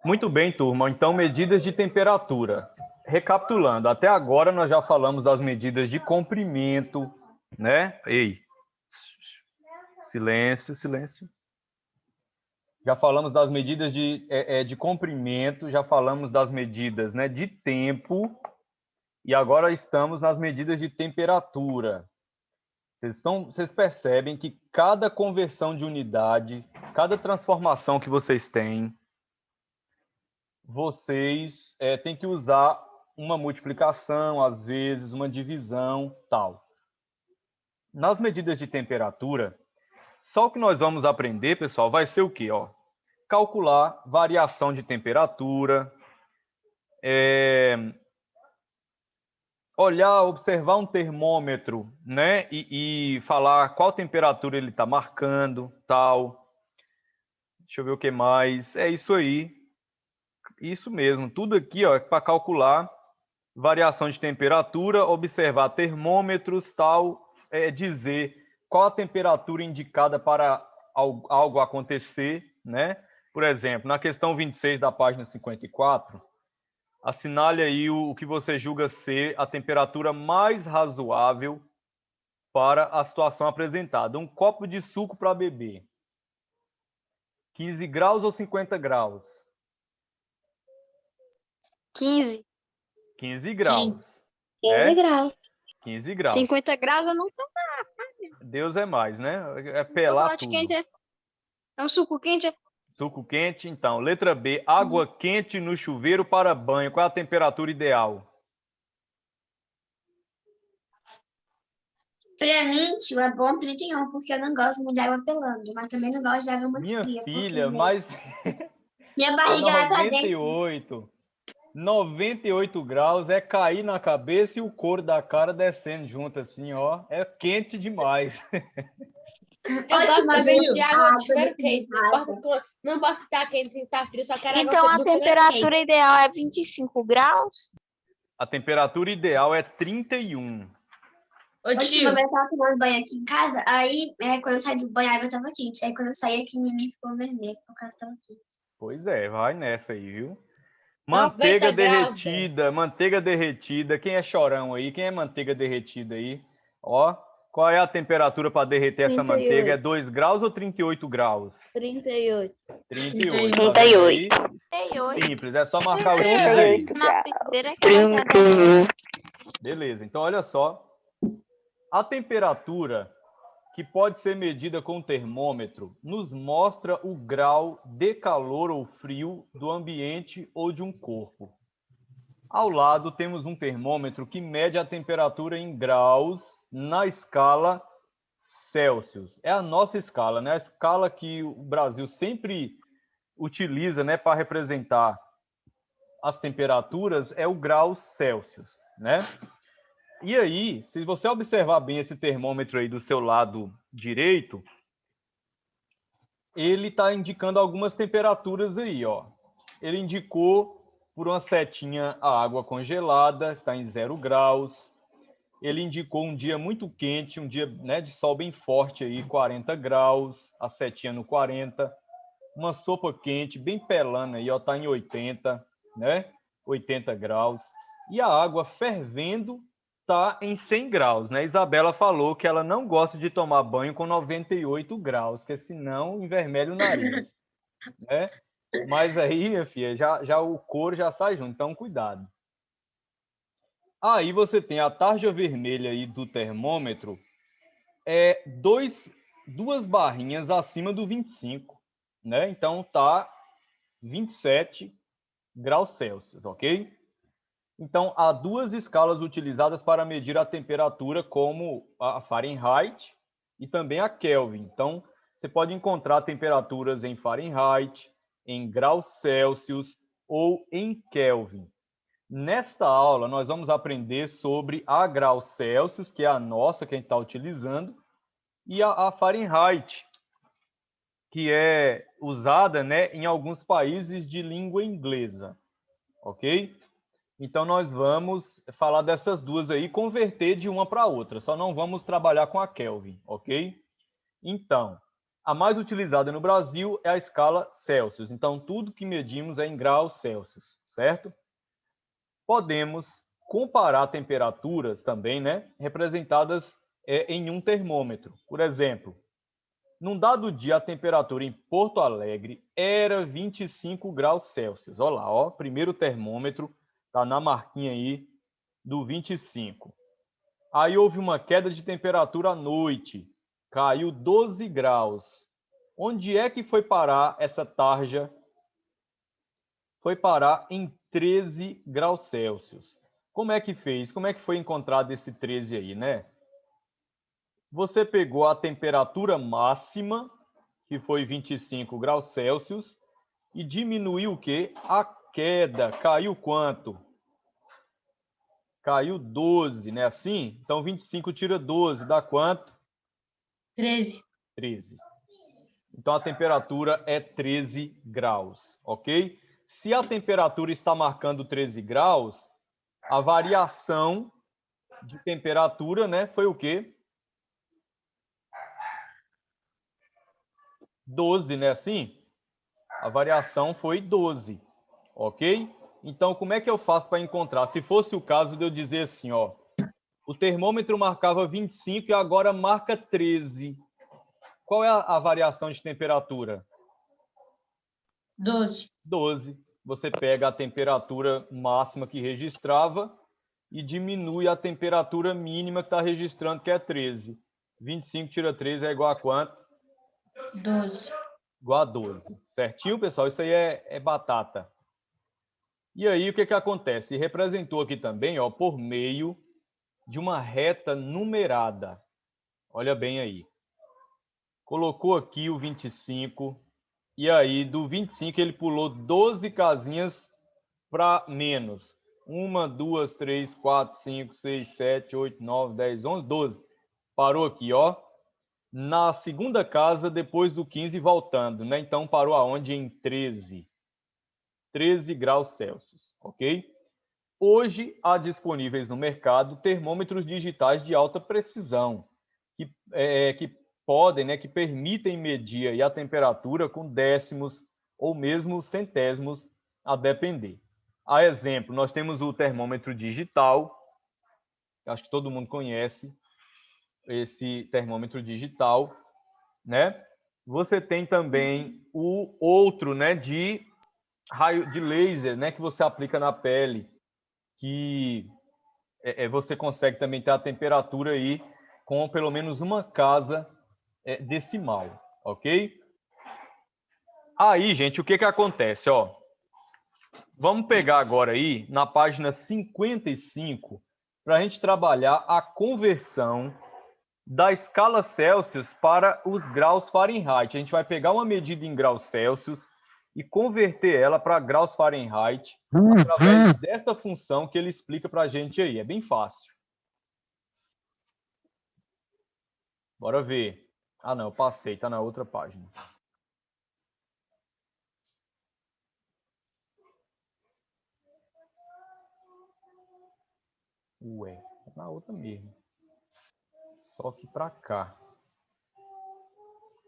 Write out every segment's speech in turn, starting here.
Muito bem, turma. Então, medidas de temperatura. Recapitulando, até agora nós já falamos das medidas de comprimento, né? Ei, silêncio, silêncio. Já falamos das medidas de comprimento, já falamos das medidas, né, de tempo, e agora estamos nas medidas de temperatura. Vocês percebem que cada conversão de unidade, cada transformação que vocês têm, vocês têm que usar uma multiplicação, às vezes, uma divisão, tal. Nas medidas de temperatura, só o que nós vamos aprender, pessoal, vai ser o quê? Ó, calcular variação de temperatura, olhar, observar um termômetro, né? E falar qual temperatura ele está marcando, tal. Deixa eu ver o que mais. É isso aí. Isso mesmo. Tudo aqui, ó, é para calcular variação de temperatura, observar termômetros, tal, dizer qual a temperatura indicada para algo acontecer, né? Por exemplo, na questão 26 da página 54, assinale aí o que você julga ser a temperatura mais razoável para a situação apresentada. Um copo de suco para beber. 15 graus ou 50 graus? 15. 15 graus. 15 graus. 15 graus. 50 graus eu não tô. Deus é mais, né? É pelar Chocolate tudo. quente é um suco quente. Suco quente, então. Letra B, água quente no chuveiro para banho. Qual é a temperatura ideal? Pra mim, tio, é bom 31, porque eu não gosto muito de água pelando, mas também não gosto de água muito Minha fria. filha, porque mas minha barriga vai pra dentro. 98 graus é cair na cabeça e o couro da cara descendo junto, assim, ó. É quente demais. Eu gosto Ótima, também viu? de água de Ah, chuveiro tô quente. Não importa se tá quente, se tá frio, só quero água Então, a do chuveiro temperatura quente. ideal é 25 graus? A temperatura ideal é 31. Ô, última vez eu tava tomando banho aqui em casa, aí quando eu saí do banho a água tava quente. Aí quando eu saí aqui em mim ficou vermelho, por causa que tava quente. Pois é, vai nessa aí, viu? 90 Manteiga graus, derretida, manteiga derretida. Quem é chorão aí? Quem é manteiga derretida aí? Ó, qual é a temperatura para derreter essa 38. manteiga? É 2 graus ou 38 graus? 38. 38. Tá vendo aí? 38. Simples, é só marcar o X aí. Na frigideira é que ela já derrete. Beleza, então olha só. A temperatura que pode ser medida com termômetro nos mostra o grau de calor ou frio do ambiente ou de um corpo. Ao lado temos um termômetro que mede a temperatura em graus na escala Celsius. É a nossa escala, né? A escala que o Brasil sempre utiliza, né, para representar as temperaturas é o grau Celsius, né? E aí, se você observar bem esse termômetro aí do seu lado direito, ele está indicando algumas temperaturas aí, ó. Ele indicou por uma setinha a água congelada, está em 0 graus. Ele indicou um dia muito quente, um dia, né, de sol bem forte aí, 40 graus, a setinha no 40. Uma sopa quente, bem pelando aí, ó, tá em 80, né? 80 graus. E a água fervendo tá em 100 graus, né? Isabela falou que ela não gosta de tomar banho com 98 graus, porque senão envermelha o nariz, né? Mas aí, minha filha, já o couro já sai junto, então cuidado. Aí você tem a tarja vermelha aí do termômetro, duas barrinhas acima do 25, né? Então tá 27 graus Celsius, ok? Então, há duas escalas utilizadas para medir a temperatura, como a Fahrenheit e também a Kelvin. Então, você pode encontrar temperaturas em Fahrenheit, em graus Celsius ou em Kelvin. Nesta aula, nós vamos aprender sobre a graus Celsius, que é a nossa, que a gente está utilizando, e a Fahrenheit, que é usada, né, em alguns países de língua inglesa, ok? Então, nós vamos falar dessas duas aí, converter de uma para outra. Só não vamos trabalhar com a Kelvin, ok? Então, A mais utilizada no Brasil é a escala Celsius. Então, tudo que medimos é em graus Celsius, certo? Podemos comparar temperaturas também, né, representadas em um termômetro. Por exemplo, num dado dia, a temperatura em Porto Alegre era 25 graus Celsius. Olha lá, ó, primeiro termômetro está na marquinha aí do 25. Aí houve uma queda de temperatura à noite, caiu 12 graus. Onde é que foi parar essa tarja? Foi parar em 13 graus Celsius. Como é que fez? Como é que foi encontrado esse 13 aí, né? Você pegou a temperatura máxima, que foi 25 graus Celsius, e diminuiu o quê? A queda. Caiu quanto? Caiu 12, né? Assim? Então, 25 tira 12, dá quanto? 13. 13. Então, a temperatura é 13 graus, ok? Se a temperatura está marcando 13 graus, a variação de temperatura, né, foi o quê? 12, né? Assim? A variação foi 12, ok? Então, como é que eu faço para encontrar? Se fosse o caso de eu dizer assim, ó, o termômetro marcava 25 e agora marca 13. Qual é a variação de temperatura? 12. 12. Você pega a temperatura máxima que registrava e diminui a temperatura mínima que está registrando, que é 13. 25 tira 13 é igual a quanto? 12. Igual a 12. Certinho, pessoal? Isso aí é batata. E aí, o que acontece? Representou aqui também, ó, por meio de uma reta numerada. Olha bem aí. Colocou aqui o 25, e aí do 25 ele pulou 12 casinhas para menos. 1, 2, 3, 4, 5, 6, 7, 8, 9, 10, 11, 12. Parou aqui, ó. Na segunda casa, depois do 15, voltando, né? Então, parou aonde? Em 13. 13 graus Celsius, ok? Hoje, há disponíveis no mercado termômetros digitais de alta precisão, que podem, né, que permitem medir aí a temperatura com décimos ou mesmo centésimos, a depender. A exemplo, nós temos o termômetro digital, acho que todo mundo conhece esse termômetro digital, né? Você tem também o outro, né, de raio de laser, né, que você aplica na pele, que você consegue também ter a temperatura aí com pelo menos uma casa decimal, ok? Aí, gente, o que acontece, ó? Vamos pegar agora aí na página 55 para a gente trabalhar a conversão da escala Celsius para os graus Fahrenheit. A gente vai pegar uma medida em graus Celsius e converter ela para graus Fahrenheit através dessa função que ele explica para a gente aí. É bem fácil. Bora ver. Ah, não, eu passei, tá na outra página. Ué, tá na outra mesmo. Só que para cá.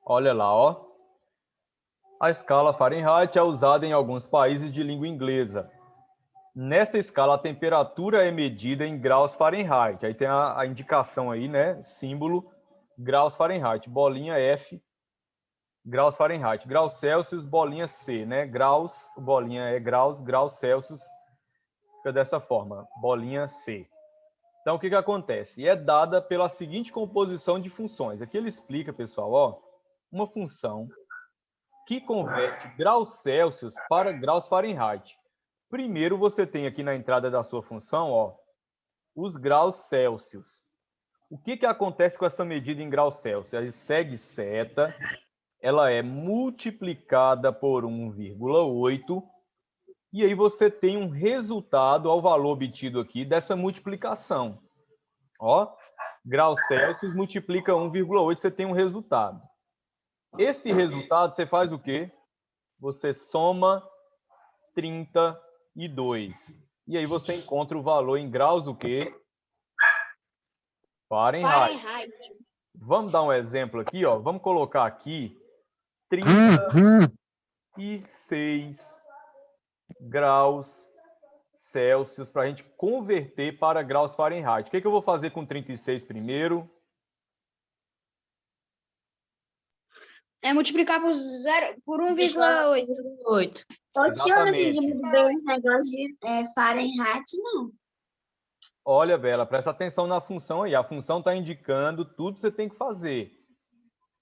Olha lá, ó. A escala Fahrenheit é usada em alguns países de língua inglesa. Nesta escala, a temperatura é medida em graus Fahrenheit. Aí tem a indicação aí, né? Símbolo graus Fahrenheit. Bolinha F, graus Fahrenheit. Graus Celsius, bolinha C, né? Graus, bolinha é graus, graus Celsius fica dessa forma, bolinha C. Então, o que acontece? É dada pela seguinte composição de funções. Aqui ele explica, pessoal, ó, uma função que converte graus Celsius para graus Fahrenheit. Primeiro, você tem aqui na entrada da sua função, ó, os graus Celsius. O que acontece com essa medida em graus Celsius? Ela segue seta, ela é multiplicada por 1,8, e aí você tem um resultado ao valor obtido aqui dessa multiplicação. Ó, graus Celsius multiplica 1,8, você tem um resultado. Esse resultado, você faz o quê? Você soma 32. E aí você encontra o valor em graus o quê? Fahrenheit. Vamos dar um exemplo aqui, ó. Vamos colocar aqui 36 graus Celsius para a gente converter para graus Fahrenheit. O que eu vou fazer com 36 primeiro? É multiplicar por 1,8. 8. Ô, tio, eu não entendi Exatamente. muito bem esse negócio de Fahrenheit, não. Olha, Bela, presta atenção na função aí. A função está indicando tudo que você tem que fazer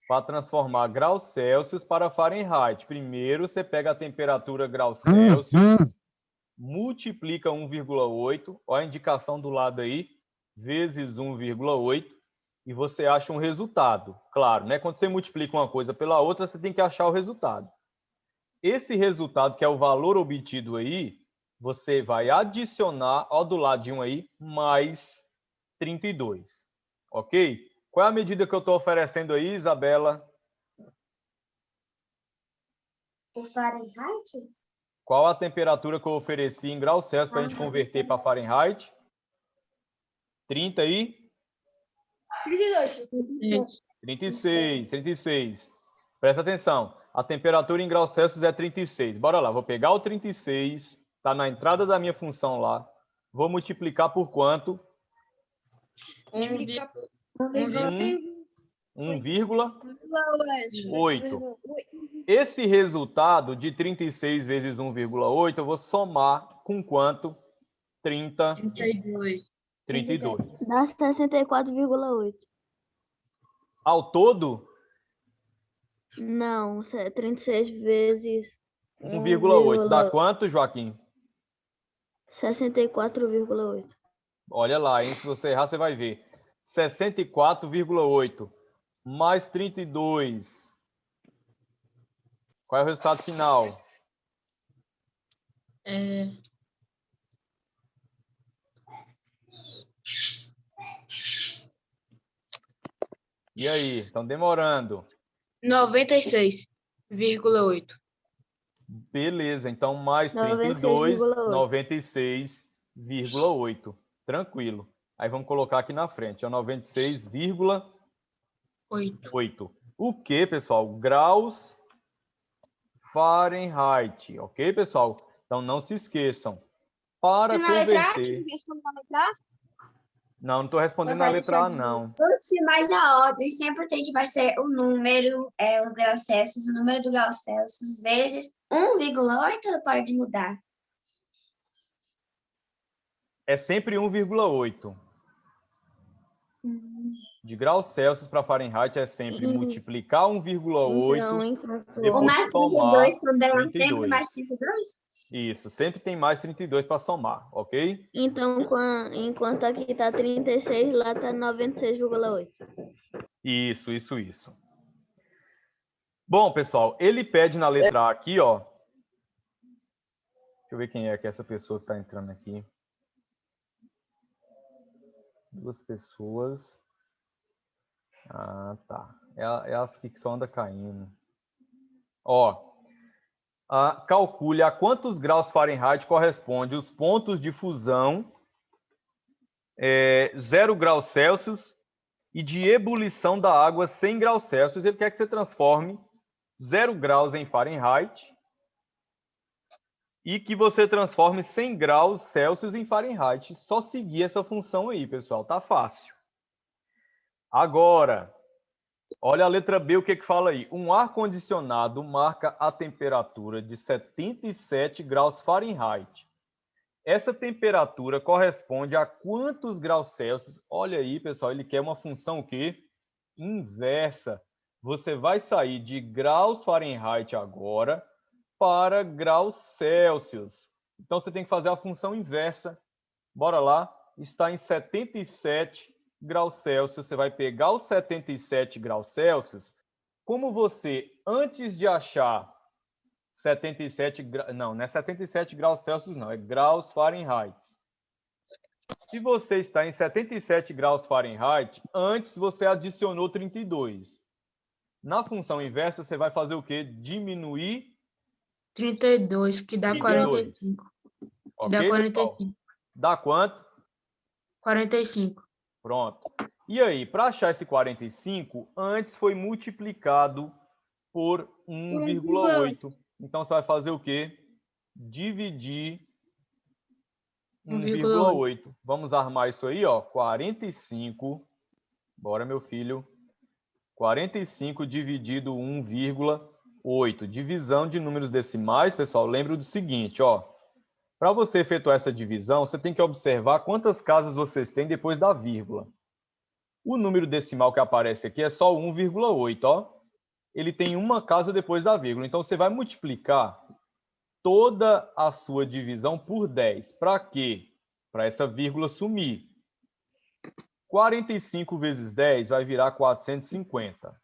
para transformar graus Celsius para Fahrenheit. Primeiro, você pega a temperatura graus Celsius, multiplica 1,8, olha a indicação do lado aí, vezes 1,8, e você acha um resultado. Claro, né? Quando você multiplica uma coisa pela outra, você tem que achar o resultado. Esse resultado, que é o valor obtido aí, você vai adicionar, ó, do ladinho aí, mais 32. Ok? Qual é a medida que eu estou oferecendo aí, Isabela? O Fahrenheit? Qual a temperatura que eu ofereci em graus Celsius para a gente converter para Fahrenheit? 30 aí? 36. Presta atenção. A temperatura em graus Celsius é 36. Bora lá, vou pegar o 36, está na entrada da minha função lá. Vou multiplicar por quanto? 1,8. Esse resultado de 36 vezes 1,8, eu vou somar com quanto? 32. Dá 64,8. Ao todo, Não, 36 vezes 1,8. Dá quanto, Joaquim? 64,8. Olha lá, hein? Se você errar, você vai ver. 64,8 mais 32. Qual é o resultado final? E aí? Estão demorando. 96,8. Beleza, então mais 32, 96,8. 96,8. Tranquilo. Aí vamos colocar aqui na frente, é 96,8. O que, pessoal? Graus Fahrenheit, ok, pessoal? Então não se esqueçam. Para converter... Não estou respondendo na letra A, não. Mas a ordem sempre tem que vai ser o número, os graus Celsius, o número do grau Celsius, vezes 1,8, pode mudar. É sempre 1,8. De graus Celsius para Fahrenheit é sempre multiplicar 1,8, O depois mais somar 32 também é 32. sempre mais 32? Isso, sempre tem mais 32 para somar, ok? Então, enquanto aqui está 36, lá está 96,8. Isso. Bom, pessoal, ele pede na letra A aqui, ó. Deixa eu ver quem é que essa pessoa que está entrando aqui. 2 pessoas. Ah, tá. É as que só anda caindo. Ó. Calcule a quantos graus Fahrenheit corresponde os pontos de fusão 0 graus Celsius e de ebulição da água 100 graus Celsius. Ele quer que você transforme 0 graus em Fahrenheit e que você transforme 100 graus Celsius em Fahrenheit. Só seguir essa função aí, pessoal. Tá fácil. Agora, olha a letra B, o que fala aí? Um ar-condicionado marca a temperatura de 77 graus Fahrenheit. Essa temperatura corresponde a quantos graus Celsius? Olha aí, pessoal, ele quer uma função o quê? Inversa. Você vai sair de graus Fahrenheit agora para graus Celsius. Então, você tem que fazer a função inversa. Bora lá. Está em 77 graus Celsius. Você vai pegar os 77 graus Celsius. Como você, antes de achar 77 graus... Não é 77 graus Celsius, não. É graus Fahrenheit. Se você está em 77 graus Fahrenheit, antes você adicionou 32. Na função inversa, você vai fazer o quê? Diminuir 32, que dá 32. 45. Ok, Dá 45. pessoal? Dá quanto? 45. Pronto. E aí, para achar esse 45, antes foi multiplicado por 1,8. Então, você vai fazer o quê? Dividir 1,8. Vamos armar isso aí, ó. 45. Bora, meu filho. 45 dividido 1,8. Divisão de números decimais, pessoal, lembra do seguinte, ó. Para você efetuar essa divisão, você tem que observar quantas casas vocês têm depois da vírgula. O número decimal que aparece aqui é só 1,8, ó. Ele tem uma casa depois da vírgula. Então, você vai multiplicar toda a sua divisão por 10. Para quê? Para essa vírgula sumir. 45 vezes 10 vai virar 450.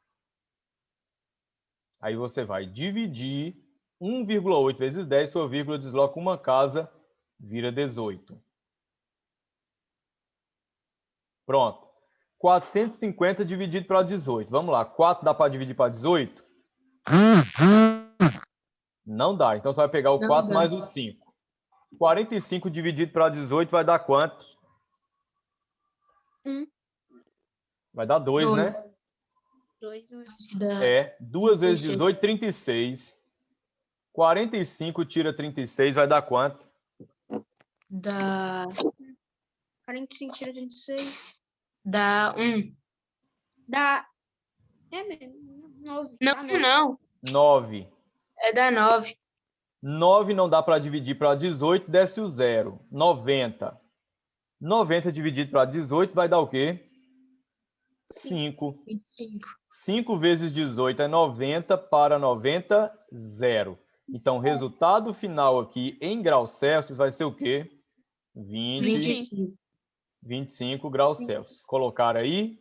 Aí você vai dividir 1,8 vezes 10, sua vírgula desloca uma casa, vira 18. Pronto. 450 dividido para 18. Vamos lá. 4 dá para dividir para 18? Não dá. Então, você vai pegar o 4 mais o 5. 45 dividido para 18 vai dar quanto? Vai dar 2, né? 2. É. 2 vezes 18, 36. 45 tira 36 vai dar quanto? Dá 45 tira 36. 1. Dá. É mesmo. 9. Não. 9. É da 9. 9 não dá para dividir para 18, desce o 0. 90. 90 dividido para 18 vai dar o quê? 5. 25. 5 vezes 18 é 90, para 90, 0. Então, o resultado final aqui em graus Celsius vai ser o quê? 25 graus Celsius. Colocar aí.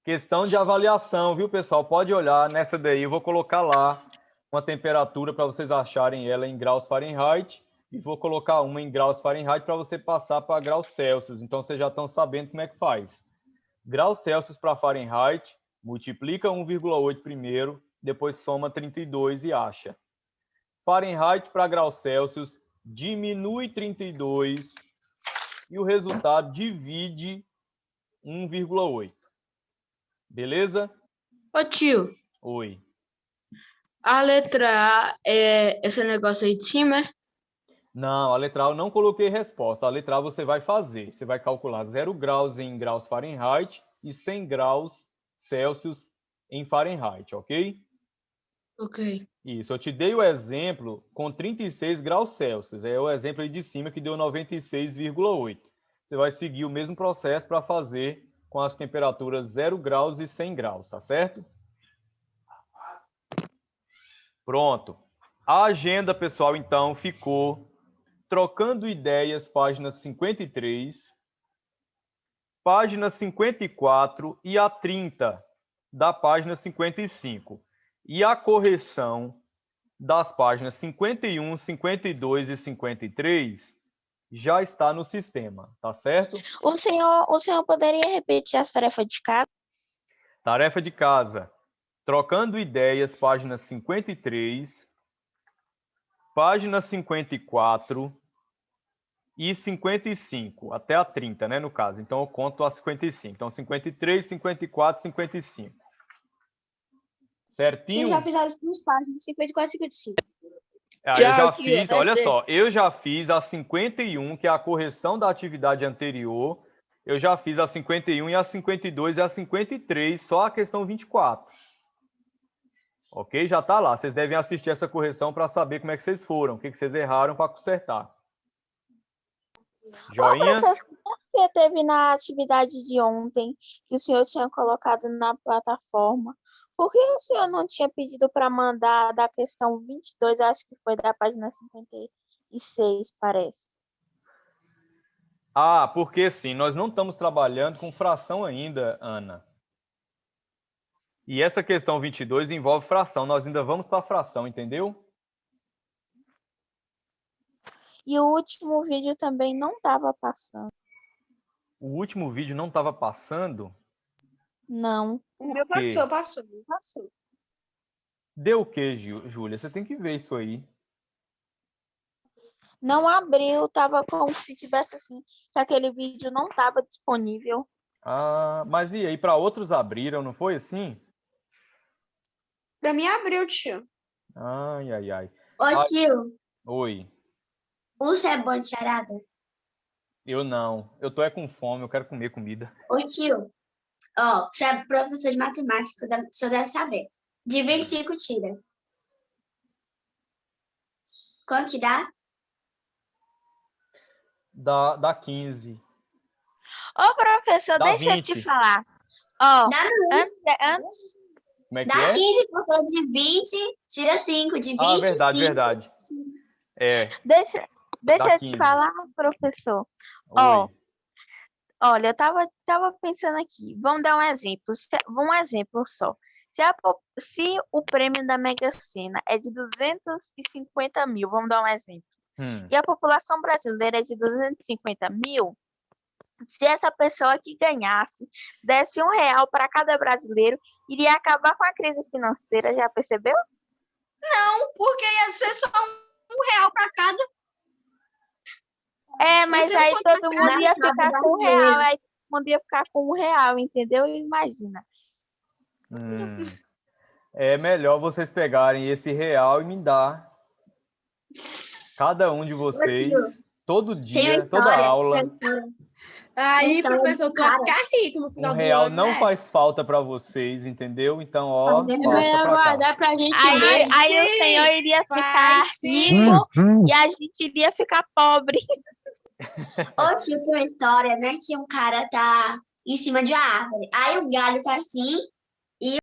Questão de avaliação, viu, pessoal? Pode olhar nessa daí. Eu vou colocar lá uma temperatura para vocês acharem ela em graus Fahrenheit. E vou colocar uma em graus Fahrenheit para você passar para graus Celsius. Então, vocês já estão sabendo como é que faz. Graus Celsius para Fahrenheit, multiplica 1,8 primeiro, depois soma 32 e acha. Fahrenheit para graus Celsius, diminui 32 e o resultado divide 1,8. Beleza? Ô tio, Oi. a letra A é esse negócio aí de cima, é? Não, a letra A eu não coloquei resposta. A letra A você vai fazer. Você vai calcular 0 graus em graus Fahrenheit e 100 graus Celsius em Fahrenheit, ok? Ok. Isso, eu te dei o exemplo com 36 graus Celsius. É o exemplo aí de cima que deu 96,8. Você vai seguir o mesmo processo para fazer com as temperaturas 0 graus e 100 graus, tá certo? Pronto. A agenda, pessoal, então, ficou Trocando Ideias, página 53, página 54 e a 30 da página 55. E a correção das páginas 51, 52 e 53 já está no sistema, tá certo? O senhor poderia repetir as tarefas de casa? Tarefa de casa. Trocando Ideias, página 53, página 54 e 55, até a 30, né, no caso. Então, eu conto a 55. Então, 53, 54, 55. Certinho? Sim, já fiz as duas páginas, 54 e 55. Eu já fiz, olha só, eu já fiz a 51, que é a correção da atividade anterior. Eu já fiz a 51 e a 52 e a 53, só a questão 24. Ok? Já está lá. Vocês devem assistir essa correção para saber como é que vocês foram, o que vocês erraram para consertar. Joinha? Por que teve na atividade de ontem que o senhor tinha colocado na plataforma? Por que o senhor não tinha pedido para mandar da questão 22, acho que foi da página 56, parece? Ah, porque sim, nós não estamos trabalhando com fração ainda, Ana. E essa questão 22 envolve fração. Nós ainda vamos para a fração, entendeu? E o último vídeo também não estava passando. O último vídeo não estava passando? Não. O meu passou. Deu o quê, Júlia? Você tem que ver isso aí. Não abriu, estava como se tivesse assim, que aquele vídeo não estava disponível. Ah, mas e aí, para outros abriram, não foi assim? Pra mim abriu, tio. Ai, ai, ai. Ô, Ai. tio, Oi, você é bom de charada? eu não. Eu tô com fome, eu quero comer comida. Ô, tio, ó, você é professor de matemática, o senhor deve saber. De 25 tira. Quanto que dá? Dá 15. Ô, professor, Dá deixa eu 20. te falar. Ó, Dá não. antes, Como é que Dá é? 15, porque de 20 tira 5. De 20, Ah, verdade, 5. verdade. É, deixa dá eu te 15. falar, professor. Ó, Oi. olha, eu tava pensando aqui. Vamos dar um exemplo. Um exemplo só. Se o prêmio da Mega Sena é de 250 mil, vamos dar um exemplo. E a população brasileira é de 250 mil, se essa pessoa que ganhasse desse R$1 para cada brasileiro, iria acabar com a crise financeira, já percebeu? Não, porque ia ser só R$1 pra cada. Mas Você não aí conta todo mundo Na ia casa ficar com brasileira. R$1, aí todo mundo ia ficar com R$1, entendeu? Imagina. É melhor vocês pegarem esse real e me dar. Cada um de vocês, todo Tem uma dia, toda história. aula. Aí, História professor, do tu vai cara. ficar rico no final do R$1 ano, não né? faz falta para vocês, entendeu? Então, ó, Faz É passa melhor pra cá. guardar pra gente Aí, ver. aí o sim, senhor iria ficar faz sim. rico e a gente iria ficar pobre. Ô, tio, tem uma história, né? Que um cara tá em cima de uma árvore. Aí o galho tá assim